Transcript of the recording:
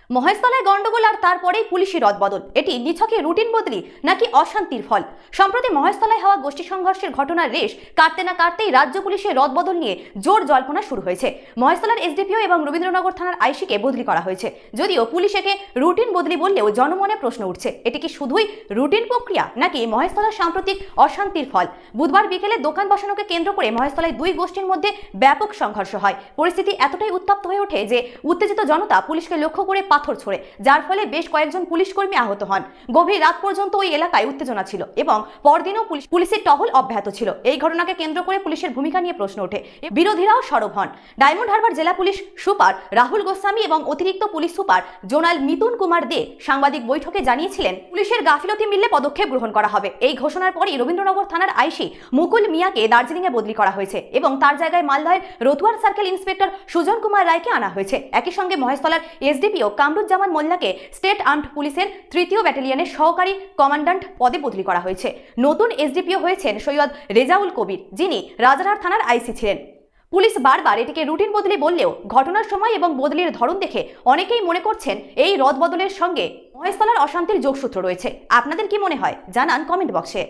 মহেশতলায় গন্ডগোল আর তারপরেই পুলিশি রদবদল, এটি নিছকে রুটিন বদলি নাকি অশান্তির ফল? সম্প্রতি মহেশতলায় হওয়া গোষ্ঠী সংঘর্ষের ঘটনার রেশ কাটতে না কাটতেই রাজ্য পুলিশের রদবদল নিয়ে জোর জল্পনা শুরু হয়েছে। মহেশতলার এসডিপিও এবং রবীন্দ্রনগর থানার আইসিকে বদলি করা হয়েছে। যদিও পুলিশ একে রুটিন বদলি বললেও জনমনে প্রশ্ন উঠছে, এটি কি শুধুই রুটিন প্রক্রিয়া নাকি মহেশতলার সাম্প্রতিক অশান্তির ফল? বুধবার বিকেলে দোকান বসানোকে কেন্দ্র করে মহেশতলায় দুই গোষ্ঠীর মধ্যে ব্যাপক সংঘর্ষ হয়। পরিস্থিতি এতটাই উত্তপ্ত হয়ে ওঠে যে উত্তেজিত জনতা পুলিশকে লক্ষ্য করে পাথর ছোড়ে, যার ফলে বেশ কয়েকজন পুলিশ কর্মী আহত হন। গভীর রাত পর্যন্ত ওই এলাকায় উত্তেজনা ছিল এবং পরদিনও পুলিশের টহল অব্যাহত ছিল। এই ঘটনাকে কেন্দ্র করে পুলিশের ভূমিকা নিয়ে প্রশ্ন ওঠে। বিরোধীরাও সরব হন। ডায়মন্ড হারবার জেলা পুলিশ সুপার রাহুল গোস্বামী এবং অতিরিক্ত police super zonal Mithun Kumar Dey সাংবাদিক বৈঠকে জানিয়েছিলেন, পুলিশের গাফিলতি মিললে পদক্ষেপ গ্রহণ করা হবে। এই ঘোষণার পরই রবীন্দ্রনগর থানার আইসি মুকুল মিয়াকে দার্জিলিংয়ে বদলি করা হয়েছে এবং তার জায়গায় মালদহের রতুয়ার সার্কেল ইন্সপেক্টর সুজন কুমার রায়কে আনা হয়েছে। একই সঙ্গে মহেশতলার এসডিপিও কামরুজ্জামান মোল্লাকে স্টেট আর্মড পুলিশের ৩য় ব্যাটালিয়নের সহকারী কমান্ড্যান্ট পদে বদলি করা হয়েছে। নতুন এসডিপিও হয়েছেন সৈয়দ রেজাউল কবির, যিনি রাজারহাট থানার আইসি ছিলেন। পুলিশ বারবার এটিকে রুটিন বদলি বললেও ঘটনার সময় এবং বদলির ধরন দেখে অনেকেই মনে করছেন এই রদবদলের সঙ্গে মহেশতলার অশান্তির যোগসূত্র রয়েছে। আপনাদের কি মনে হয় জানান কমেন্ট বক্সে।